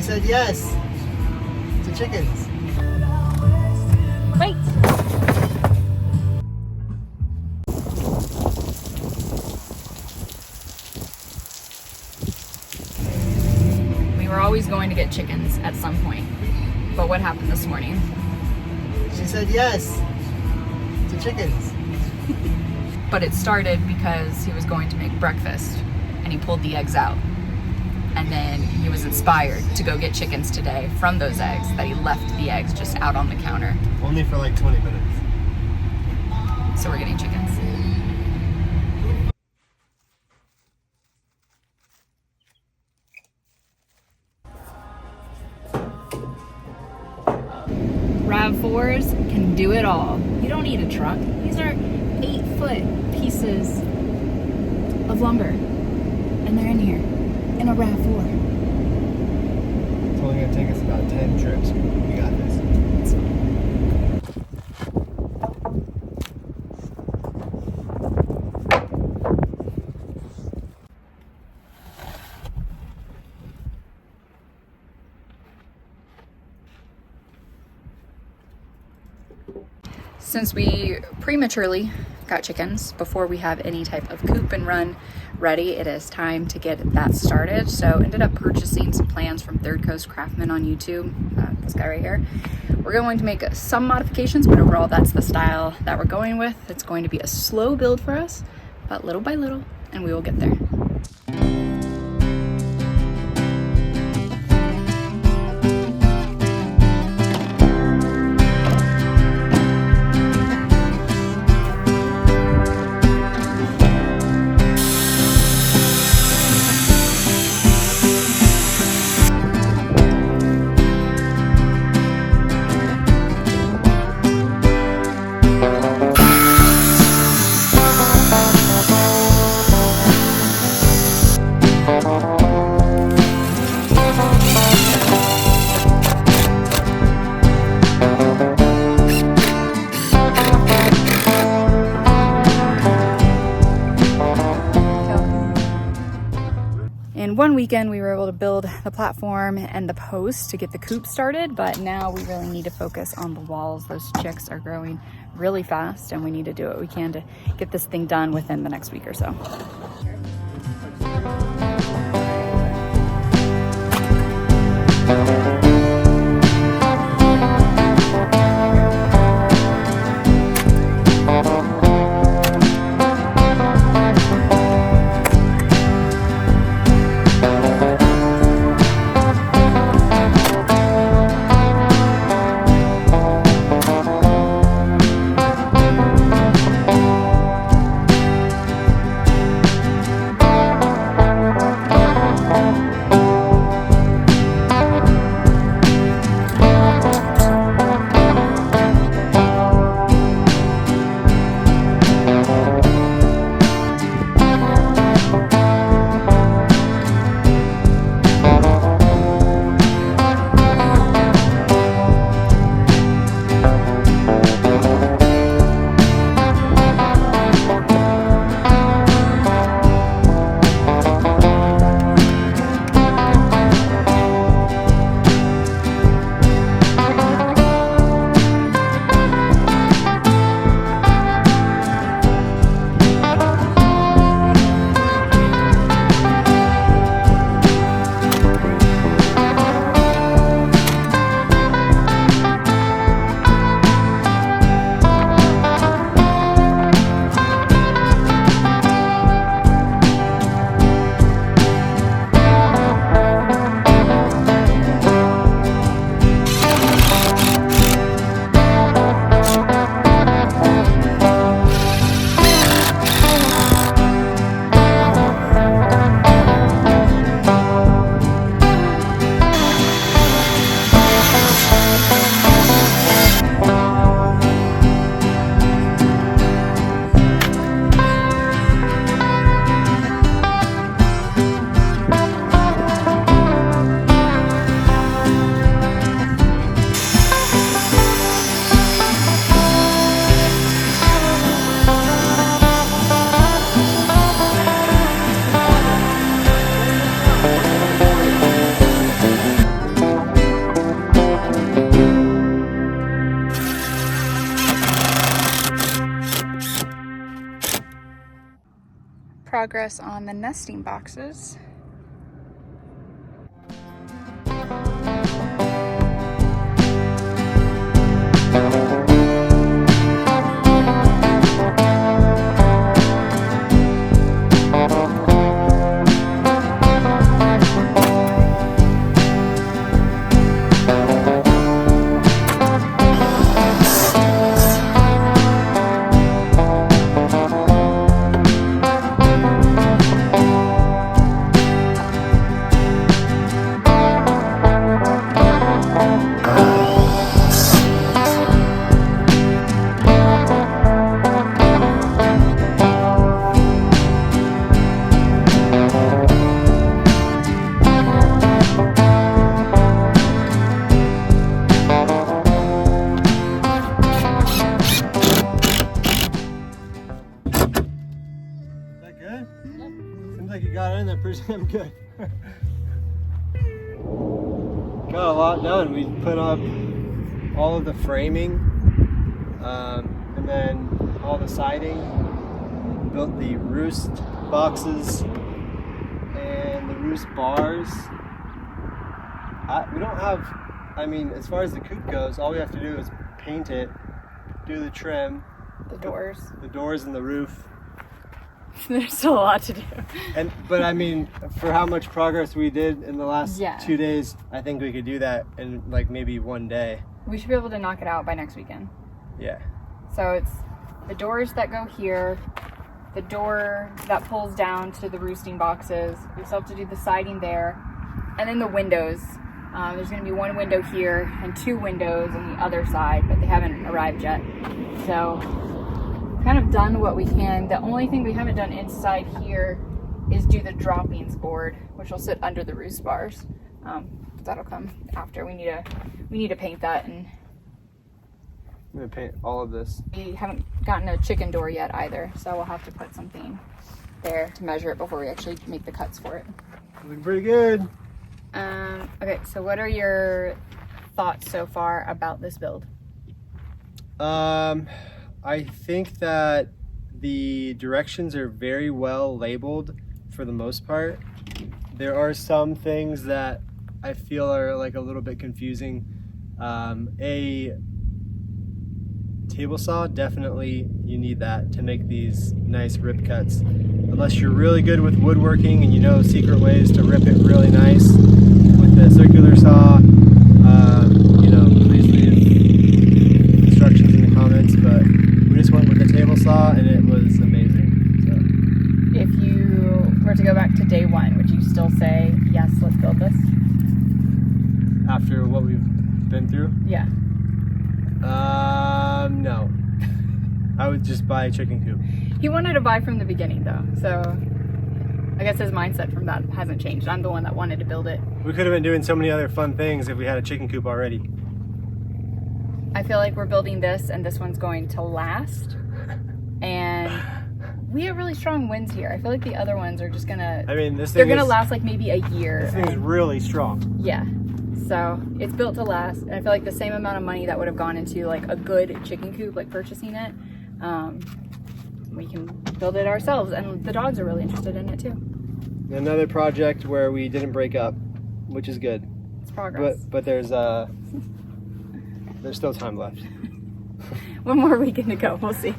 said yes to chickens. Wait. We were always going to get chickens at some point. But what happened this morning? She said yes to chickens. But it started because he was going to make breakfast and he pulled the eggs out. And then he was inspired to go get chickens today from those eggs that he left the eggs just out on the counter. Only for like 20 minutes. So we're getting chickens. RAV4s can do it all. You don't need a truck. These are 8-foot pieces of lumber. And they're in here in a RAV4. It's only going to take us about 10 trips. We got this. Since we prematurely got chickens before we have any type of coop and run ready, it is time to get that started. So ended up purchasing some plans from Third Coast Craftsman on YouTube, this guy right here. We're going to make some modifications, but overall that's the style that we're going with. It's going to be a slow build for us, but little by little, and we will get there. In one weekend, we were able to build the platform and the post to get the coop started, but now we really need to focus on the walls. Those chicks are growing really fast, and we need to do what we can to get this thing done within the next week or so. progress on the nesting boxes. Pretty damn good. Got a lot done. We put up all of the framing, and then all the siding, built the roost boxes and the roost bars. We don't have, I mean, as far as the coop goes, all we have to do is paint it, do the trim, the doors and the roof. There's still a lot to do. But I mean, for how much progress we did in the last 2 days, I think we could do that in like maybe one day. We should be able to knock it out by next weekend. Yeah. So it's the doors that go here, the door that pulls down to the roosting boxes. We still have to do the siding there, and then the windows. There's going to be one window here and 2 windows on the other side, but they haven't arrived yet. So kind of done what we can. The only thing we haven't done inside here is do the droppings board, which will sit under the roost bars. That'll come after. We need to paint that, and I'm gonna paint all of this. We haven't gotten a chicken door yet either, so we'll have to put something there to measure it before we actually make the cuts for it. Looking pretty good. Okay, so what are your thoughts so far about this build? I think that the directions are very well labeled for the most part. There are some things that I feel are like a little bit confusing. A table saw, definitely you need that to make these nice rip cuts. Unless you're really good with woodworking and you know secret ways to rip it really nice with the circular saw, you know, please leave instructions in the comments, but we just went with the table saw and it was amazing. So. If you were to go back to day 1, would you still say, yes, let's build this? After what we've been through? Yeah. No. I would just buy a chicken coop. He wanted to buy from the beginning though, so I guess his mindset from that hasn't changed. I'm the one that wanted to build it. We could have been doing so many other fun things if we had a chicken coop already. I feel like we're building this and this one's going to last. And we have really strong winds here. I feel like the other ones are just gonna, I mean, they're gonna last like maybe a year. This thing is really strong. Yeah. So it's built to last. And I feel like the same amount of money that would have gone into like a good chicken coop, like purchasing it, we can build it ourselves. And the dogs are really interested in it too. Another project where we didn't break up, which is good. It's progress. But there's still time left. One more weekend to go. We'll see.